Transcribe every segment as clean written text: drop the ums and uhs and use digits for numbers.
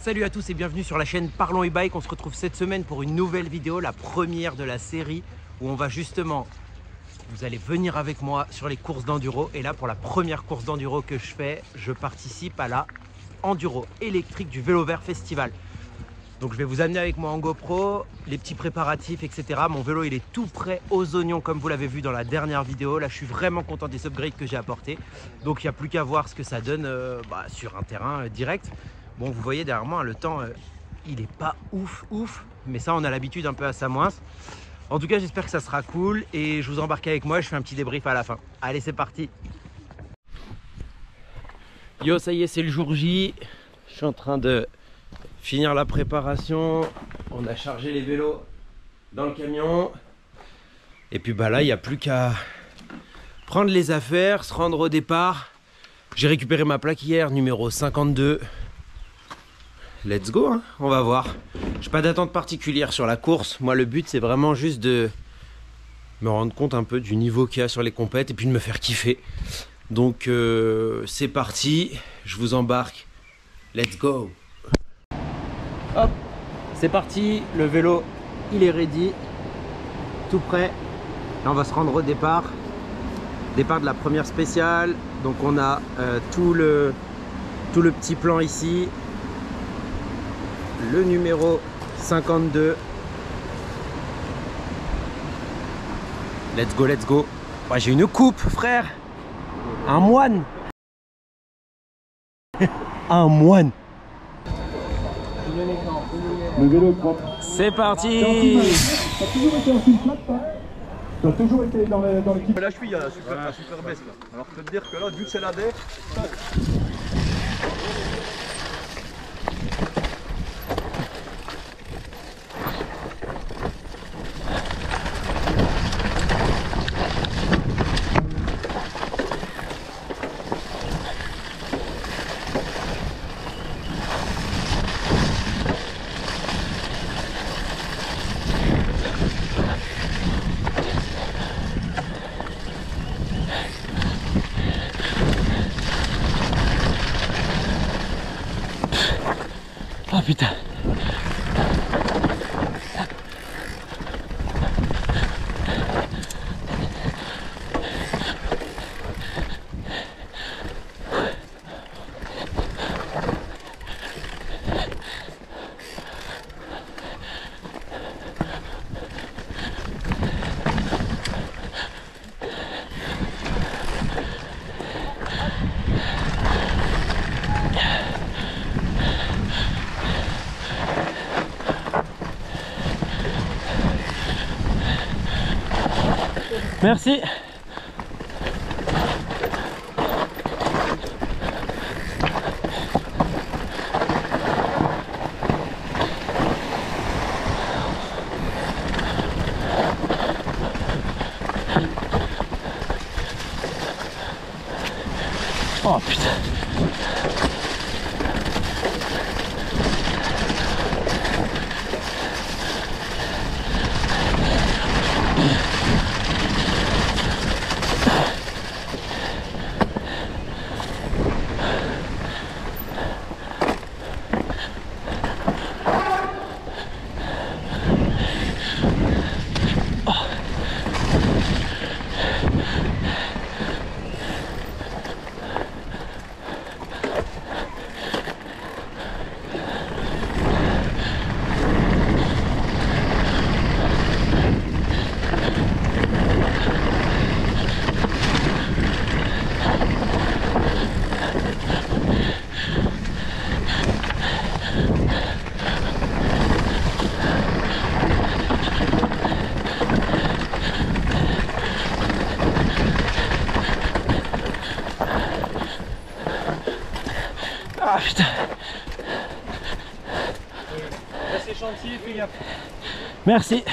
Salut à tous et bienvenue sur la chaîne Parlons e-bike. On se retrouve cette semaine pour une nouvelle vidéo, la première de la série où on va justement, vous allez venir avec moi sur les courses d'enduro. Et là, pour la première course d'enduro que je fais, je participe à la enduro électrique du Vélo Vert Festival. Donc je vais vous amener avec moi en GoPro, les petits préparatifs, etc. Mon vélo, il est tout prêt aux oignons comme vous l'avez vu dans la dernière vidéo. Là, je suis vraiment content des upgrades que j'ai apportés. Donc il n'y a plus qu'à voir ce que ça donne sur un terrain direct. Bon, vous voyez derrière moi, le temps, il n'est pas ouf. Mais ça, on a l'habitude un peu à Samoins. En tout cas, j'espère que ça sera cool. Et je vous embarque avec moi, je fais un petit débrief à la fin. Allez, c'est parti. Yo, ça y est, c'est le jour J. Je suis en train de finir la préparation. On a chargé les vélos dans le camion. Et puis bah là, il n'y a plus qu'à prendre les affaires, se rendre au départ. J'ai récupéré ma plaque hier, numéro 52. Let's go, hein, on va voir. J'ai pas d'attente particulière sur la course. Moi, le but, c'est vraiment juste de me rendre compte un peu du niveau qu'il y a sur les compètes et puis de me faire kiffer. Donc, c'est parti. Je vous embarque. Let's go. Hop, c'est parti. Le vélo, il est ready. Tout prêt. Là, on va se rendre au départ. Départ de la première spéciale. Donc, on a tout le petit plan ici. Le numéro 52. Let's go, let's go. Ouais, j'ai une coupe, frère. Un moine. Un moine. Le vélo est propre. C'est parti. T'as toujours été en fil flat, t'as toujours été dans l'équipe. La cheville, super baisse là. Alors je peux te dire que là, vu que c'est la baie, Oh putain. Merci. Oh putain. Ah putain. c'est chantier, fais gaffe. Merci.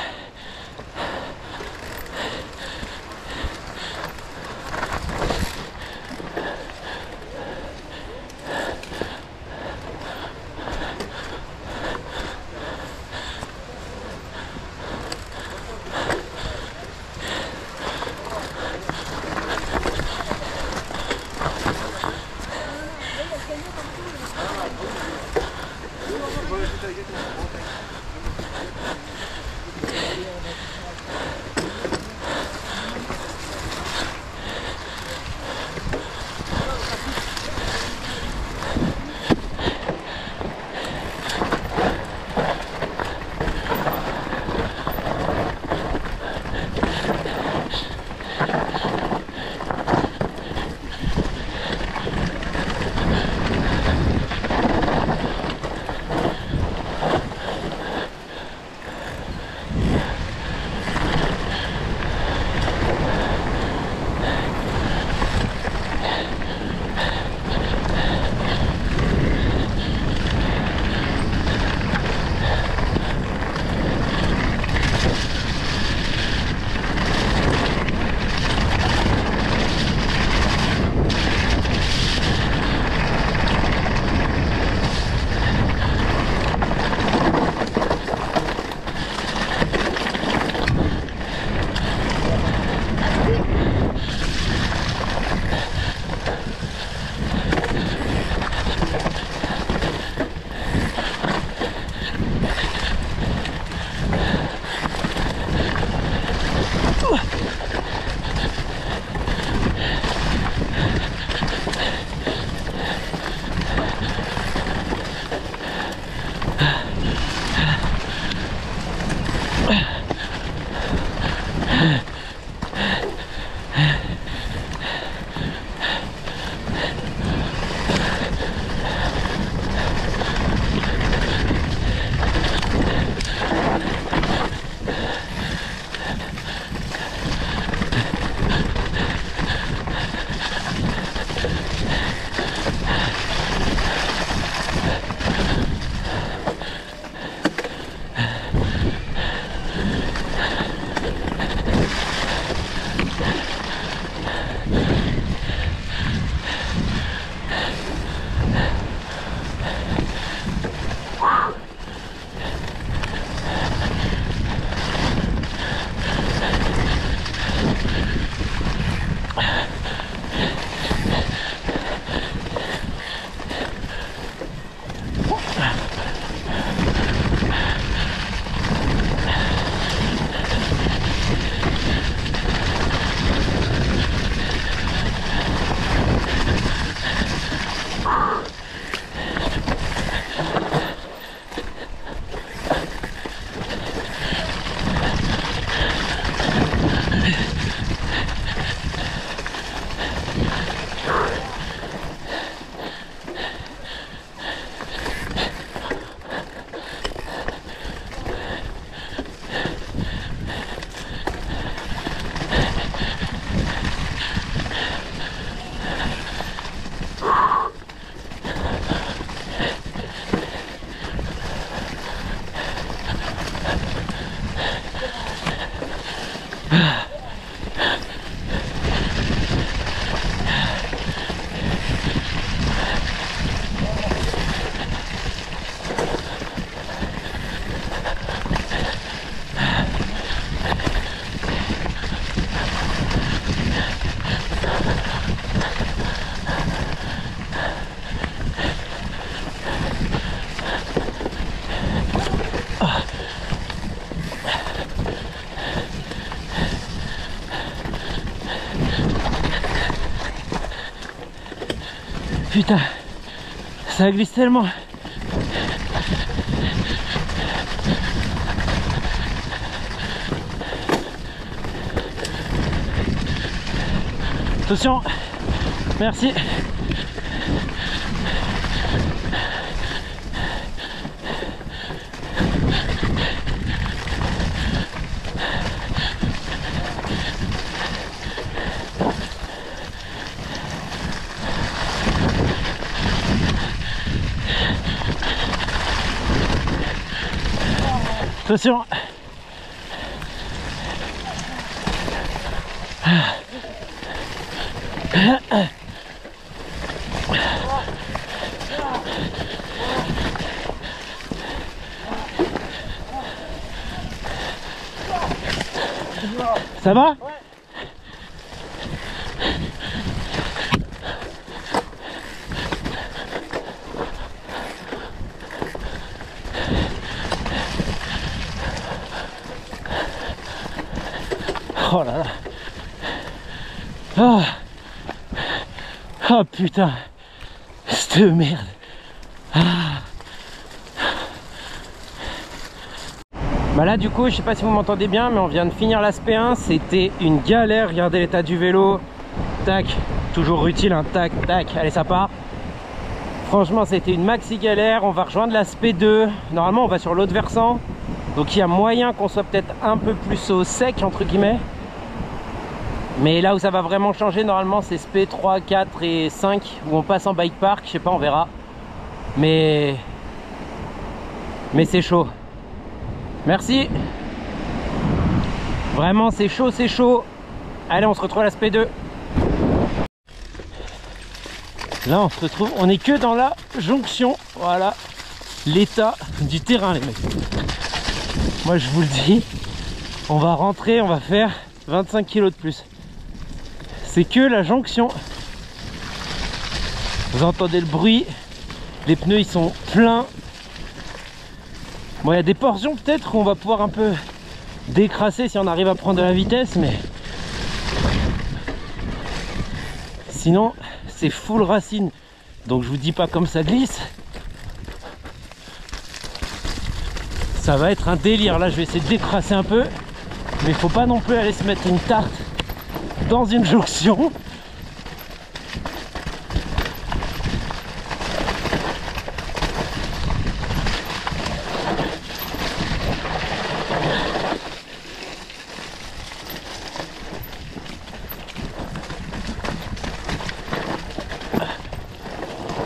Putain, ça glisse tellement. Attention, merci. Attention. Ça va? Ouais. Oh là là. Oh, oh putain. Cette merde. Ah. Bah là du coup je sais pas si vous m'entendez bien, mais on vient de finir l'aspect 1. C'était une galère, regardez l'état du vélo. Tac, toujours utile, hein. Tac, tac, allez ça part. Franchement c'était une maxi galère. On va rejoindre l'aspect 2. Normalement on va sur l'autre versant, donc il y a moyen qu'on soit peut-être un peu plus au sec entre guillemets. Mais là où ça va vraiment changer normalement c'est SP 3, 4 et 5 où on passe en bike park, je sais pas, on verra. Mais c'est chaud. Merci. Vraiment c'est chaud, c'est chaud. Allez on se retrouve à l'aspect 2. Là on se retrouve, on est que dans la jonction. Voilà l'état du terrain les mecs. Moi je vous le dis, on va rentrer, on va faire 25 kg de plus. C'est que la jonction. Vous entendez le bruit. Les pneus ils sont pleins. Bon il y a des portions peut-être où on va pouvoir un peu décrasser si on arrive à prendre de la vitesse, mais sinon c'est full racine. Donc je vous dis pas comme ça glisse. Ça va être un délire. Là je vais essayer de décrasser un peu, mais il faut pas non plus aller se mettre une tarte dans une jonction.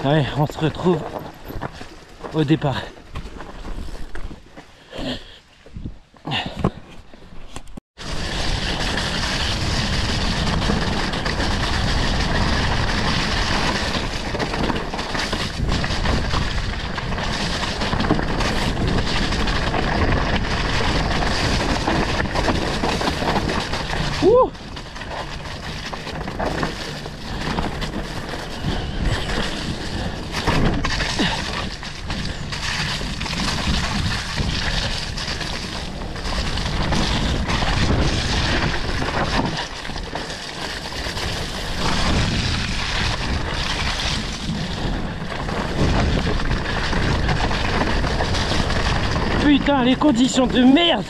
Ouais, on se retrouve au départ. Ouh! Putain, les conditions de merde!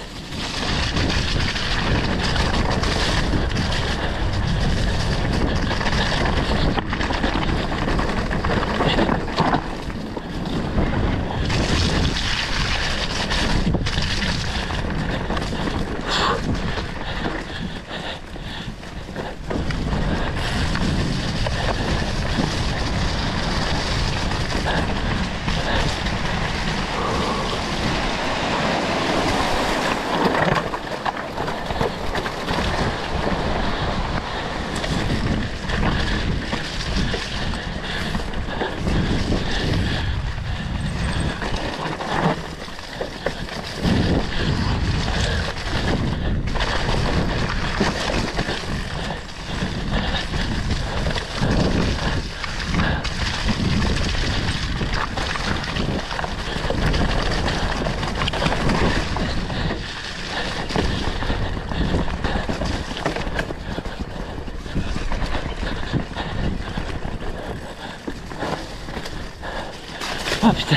Oh putain,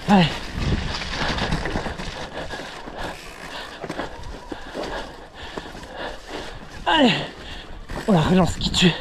allez. Allez, on la relance qui tue.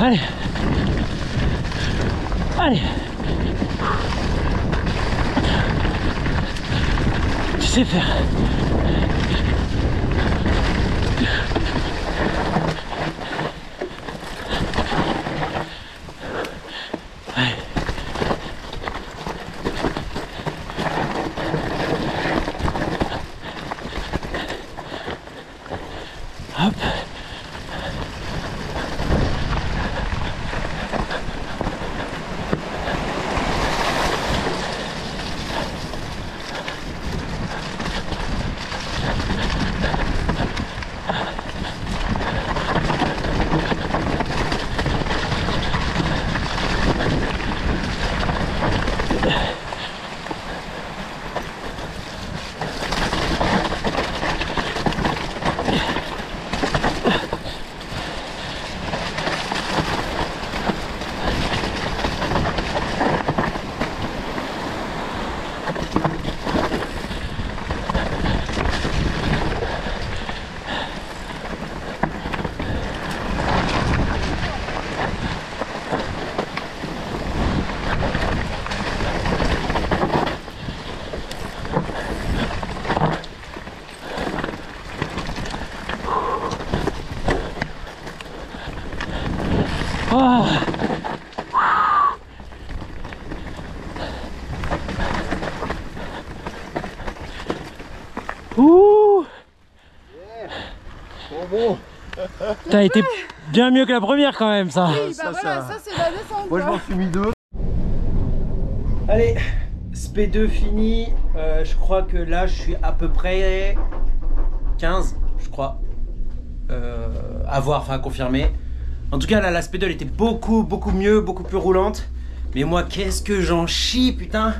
Allez. Allez. Tu sais faire. Allez. Hop. Oh. Ouh. Bon. T'as été bien mieux que la première quand même ça. Oui, bah voilà, ça c'est la descente. Moi je m'en suis mis 2. Allez, SP2 fini. Je crois que là je suis à peu près 15, je crois. À voir, enfin à confirmer. En tout cas là la SP2 elle était beaucoup mieux, beaucoup plus roulante. Mais moi qu'est-ce que j'en chie putain.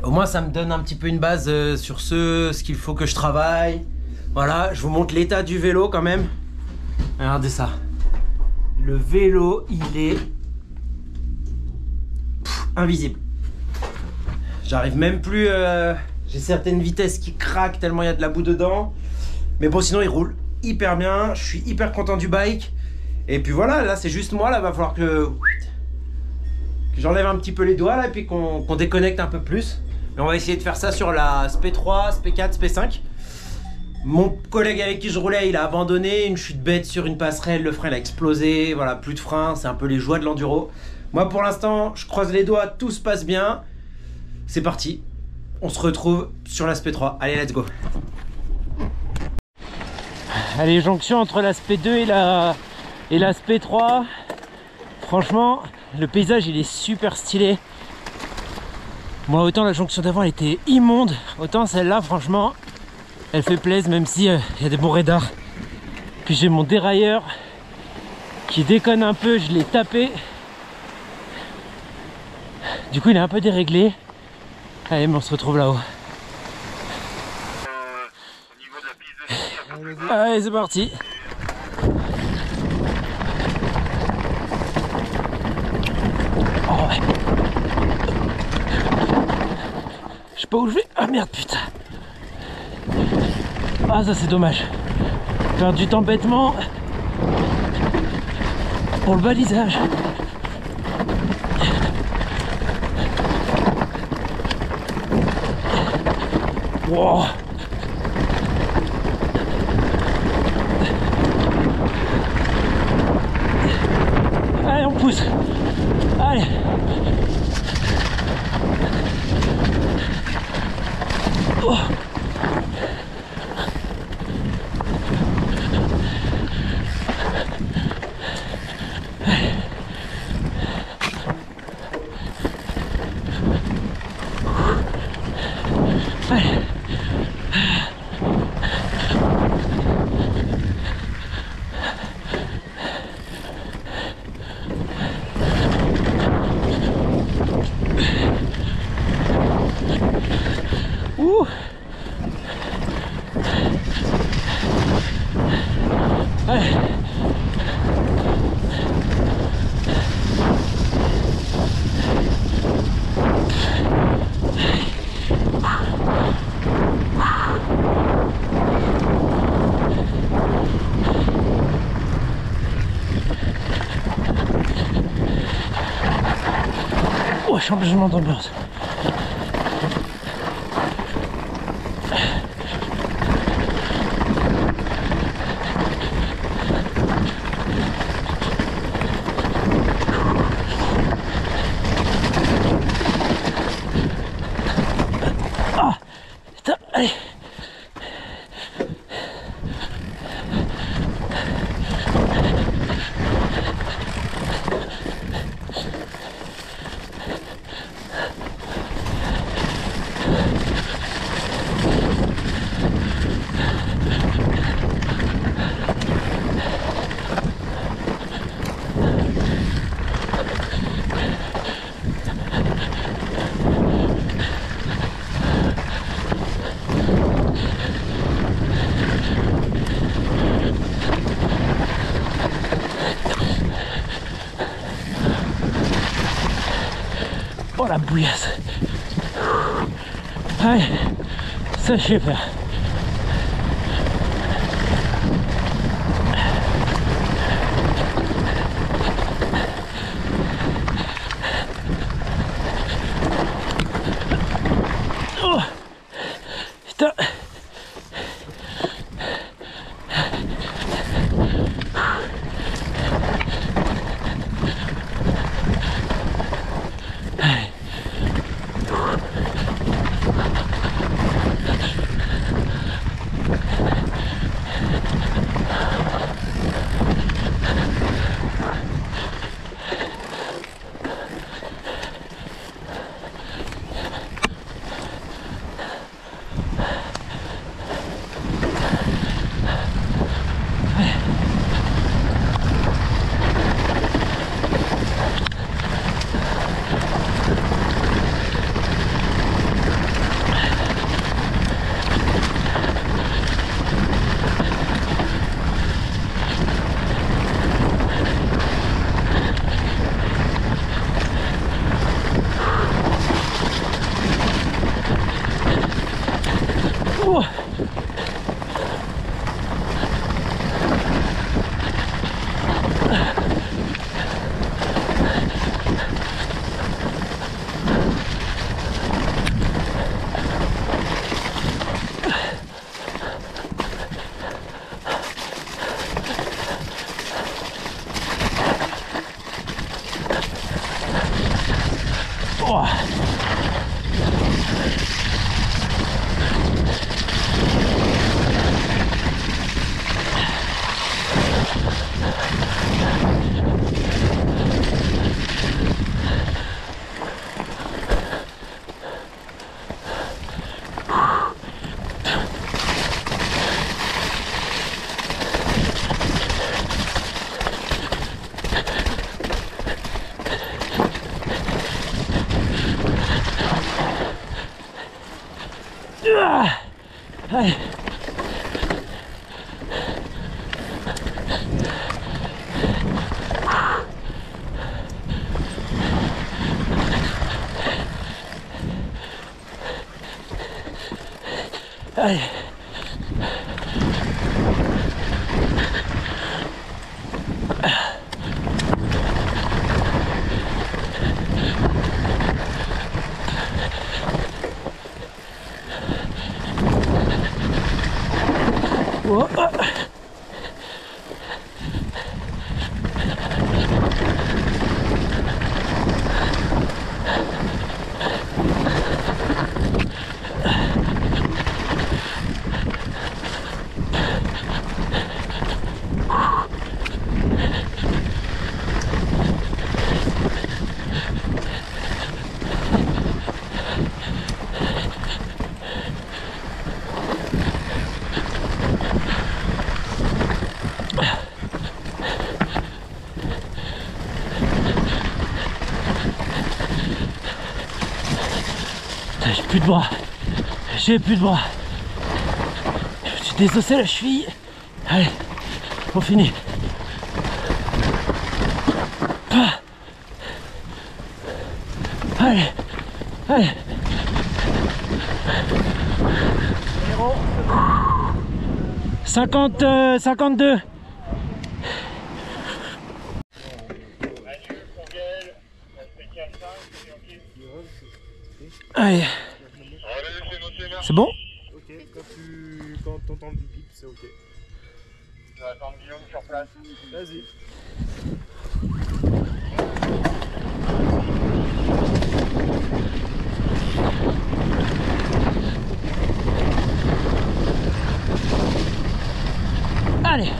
Au moins ça me donne un petit peu une base sur ce qu'il faut que je travaille. Voilà, je vous montre l'état du vélo quand même. Regardez ça. Le vélo il est invisible. J'arrive même plus, j'ai certaines vitesses qui craquent tellement il y a de la boue dedans. Mais bon sinon il roule hyper bien, je suis hyper content du bike. Et puis voilà, là c'est juste moi, là va falloir que j'enlève un petit peu les doigts là et puis qu'on déconnecte un peu plus. Mais on va essayer de faire ça sur la SP3, SP4, SP5. Mon collègue avec qui je roulais, il a abandonné, une chute bête sur une passerelle, le frein il a explosé, voilà, plus de frein, c'est un peu les joies de l'enduro. Moi pour l'instant, je croise les doigts, tout se passe bien. C'est parti, on se retrouve sur la SP3, allez let's go. Allez, jonction entre la SP2 et la SP3. Franchement, le paysage il est super stylé. Bon, autant la jonction d'avant elle était immonde, autant celle-là franchement elle fait plaisir, même si y a des bons radars. Puis j'ai mon dérailleur qui déconne un peu, je l'ai tapé. Du coup il est un peu déréglé. Allez, mais on se retrouve là-haut. Allez, c'est parti. Oh ouais. Je sais pas où je vais. Ah merde, putain. Ah ça c'est dommage. Faire du temps bêtement pour le balisage. Wow. Allez, on pousse. Allez. Oh. Ouh. Allez. changement d'ambiance. Ah, putain, allez. Oh la bouillasse. Allez, ça je sais faire. Oh putain. Oh. Oh. Allez. Allez. Oh, oh. J'ai plus de bras. J'ai plus de bras. Je me suis désossé la cheville. Allez, on finit. Allez, allez. 52. Allez. C'est bon? Ok, quand t'entends le bip, c'est ok. Je vais attendre Guillaume sur place. Vas-y. Allez.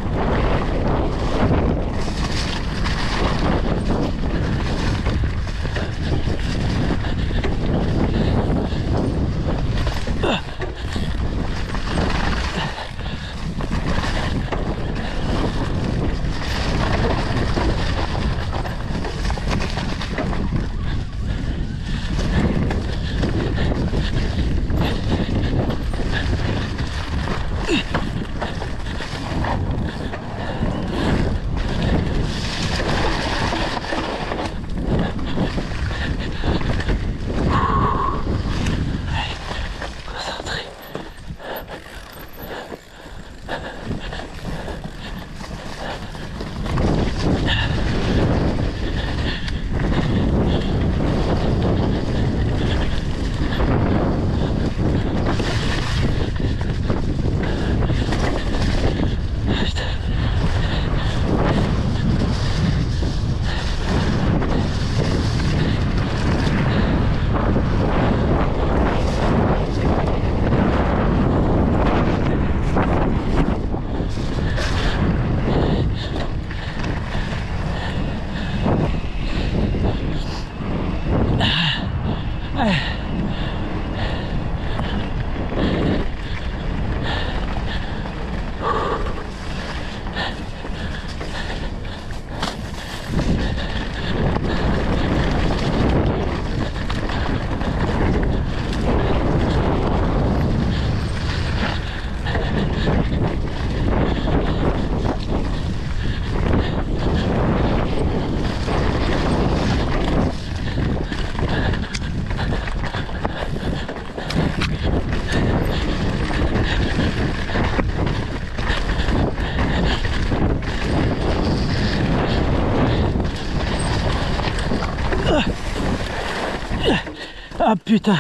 Ah putain.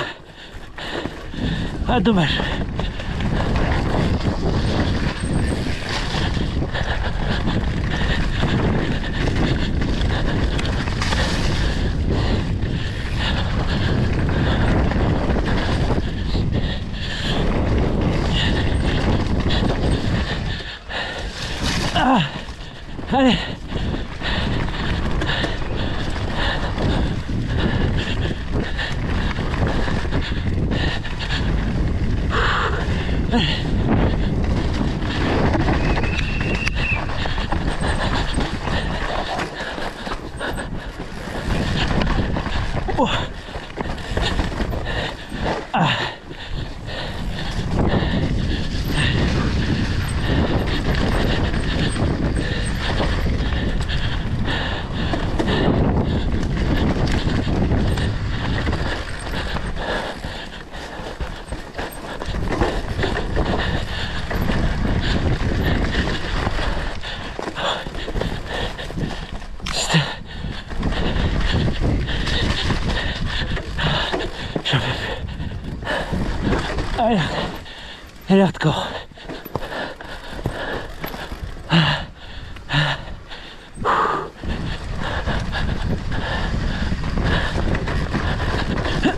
Ah dommage. Ah, allez. Oh. Ah. Allez, elle est hardcore.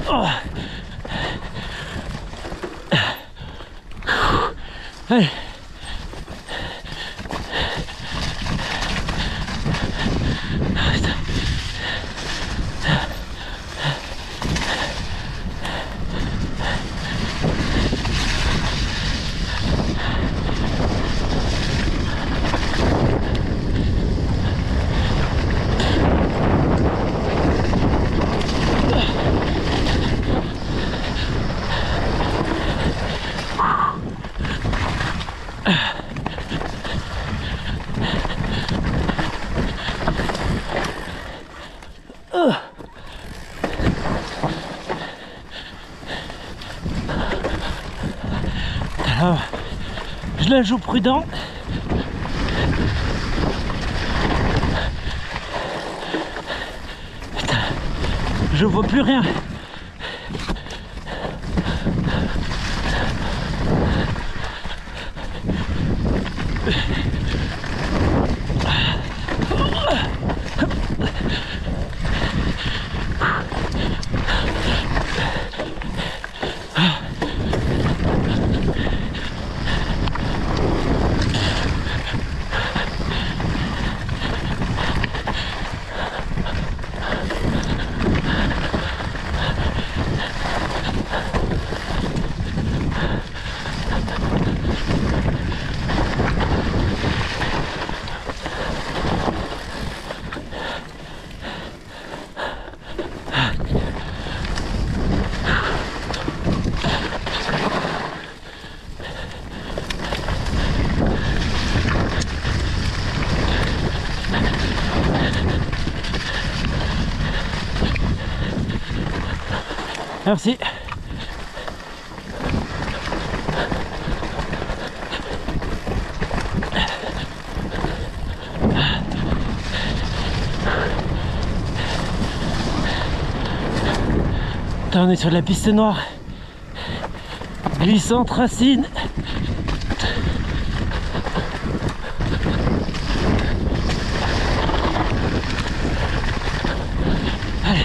Oh. Allez. Alors, je la joue prudent. Putain, je vois plus rien. Merci. Putain, on est sur de la piste noire. Glissante, racine. Allez.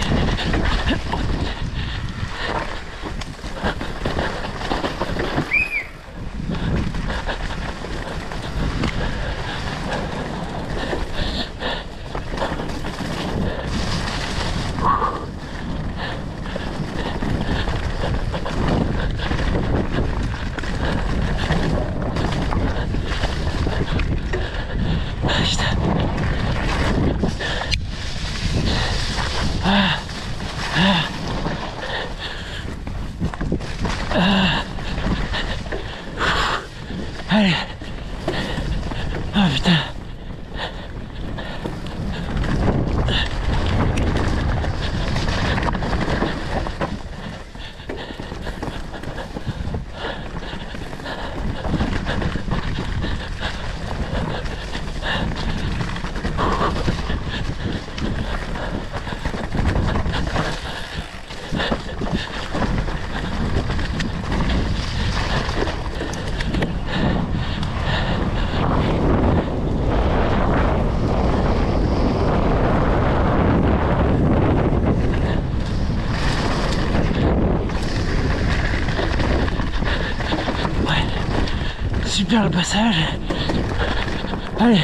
Allez. Oh putain. Super le passage. Allez.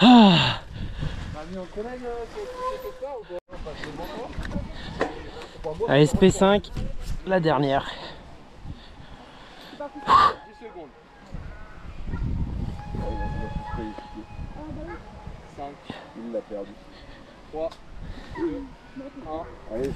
Ah. Allez, SP5, la dernière. 10 secondes. 5. Il l'a perdu. 3, 2, 1. Allez,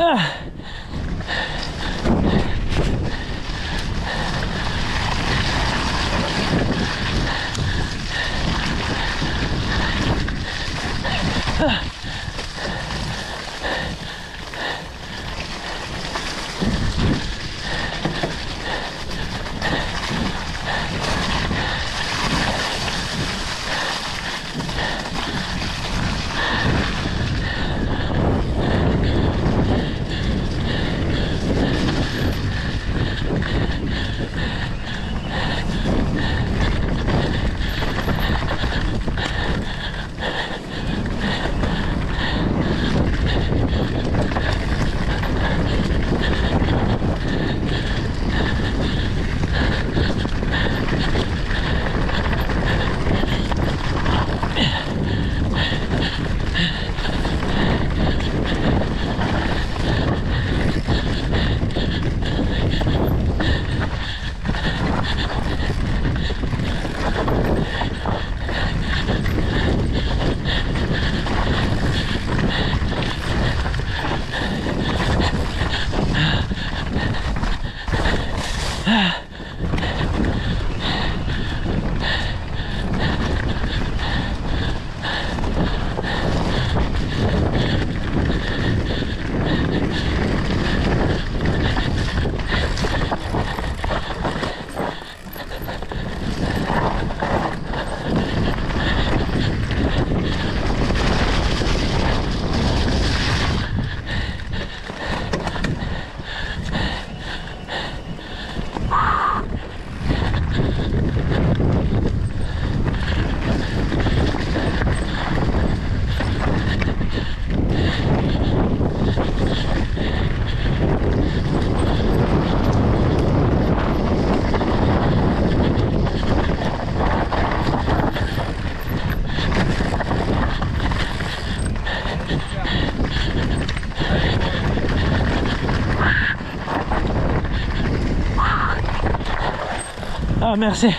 Ah. Ah. Ah, merci.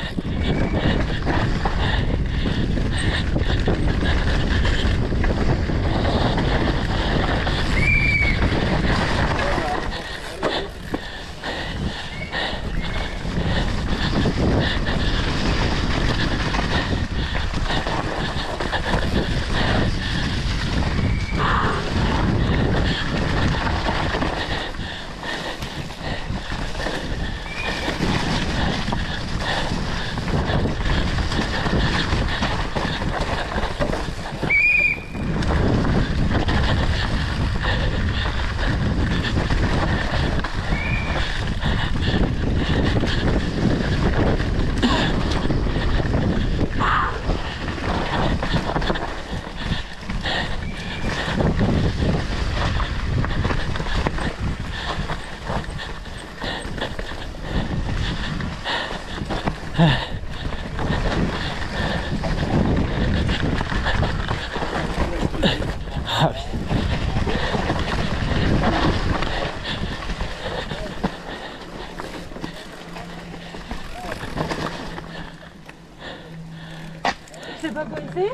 Ah, oui. Je t'ai pas coincé?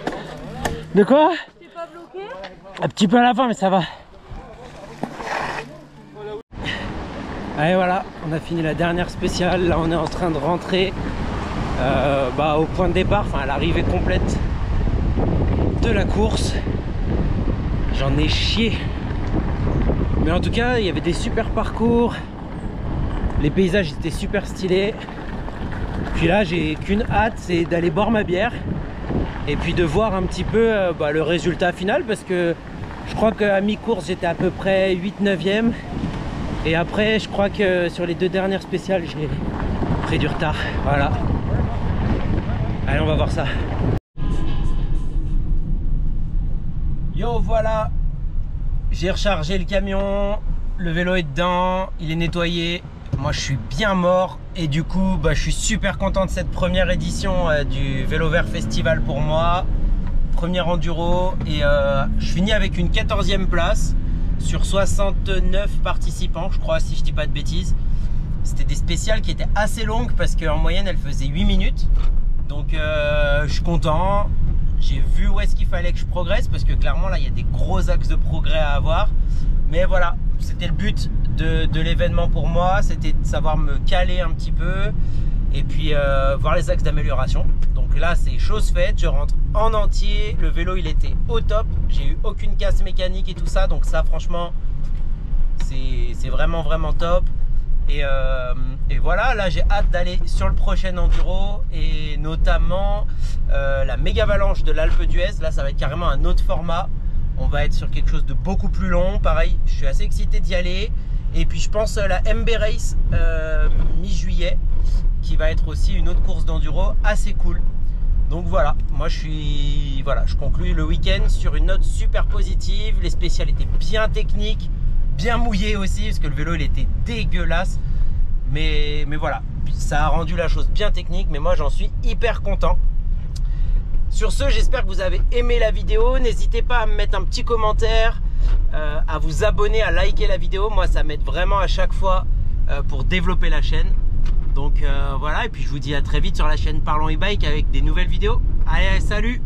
De quoi? Je t'ai pas bloqué? Un petit peu à la fin, mais ça va. Allez, voilà, on a fini la dernière spéciale. Là, on est en train de rentrer au point de départ, enfin à l'arrivée complète de la course. J'en ai chié. Mais en tout cas, il y avait des super parcours. Les paysages étaient super stylés. Puis là, j'ai qu'une hâte, c'est d'aller boire ma bière. Et puis de voir un petit peu le résultat final. Parce que je crois qu'à mi-course, j'étais à peu près 8-9e. Et après, je crois que sur les 2 dernières spéciales, j'ai pris du retard. Voilà. Allez, on va voir ça. Yo, voilà. J'ai rechargé le camion. Le vélo est dedans. Il est nettoyé. Moi, je suis bien mort. Et du coup, je suis super content de cette première édition du Vélo Vert Festival pour moi. Premier enduro. Et je finis avec une 14e place. Sur 69 participants, je crois, si je dis pas de bêtises. C'était des spéciales qui étaient assez longues parce qu'en moyenne, elles faisaient 8 minutes. Donc, je suis content. J'ai vu où est-ce qu'il fallait que je progresse parce que clairement, là, il y a des gros axes de progrès à avoir. Mais voilà, c'était le but de l'événement pour moi. C'était de savoir me caler un petit peu et puis voir les axes d'amélioration. Donc là, c'est chose faite. Je rentre en entier. Le vélo, il était au top. J'ai eu aucune casse mécanique et tout ça. Donc ça, franchement, c'est vraiment, vraiment top. Et voilà, là, j'ai hâte d'aller sur le prochain enduro et notamment la méga avalanche de l'Alpe d'Huez. Là, ça va être carrément un autre format. On va être sur quelque chose de beaucoup plus long. Pareil, je suis assez excité d'y aller. Et puis, je pense la MB Race mi-juillet qui va être aussi une autre course d'enduro assez cool. Donc voilà, moi je conclue le week-end sur une note super positive. Les spéciales étaient bien techniques, bien mouillées aussi parce que le vélo il était dégueulasse. Mais voilà, ça a rendu la chose bien technique. Mais moi j'en suis hyper content. Sur ce, j'espère que vous avez aimé la vidéo. N'hésitez pas à me mettre un petit commentaire, à vous abonner, à liker la vidéo. Moi ça m'aide vraiment à chaque fois pour développer la chaîne. Donc voilà, et puis je vous dis à très vite sur la chaîne Parlons e-bike avec des nouvelles vidéos. Allez, salut!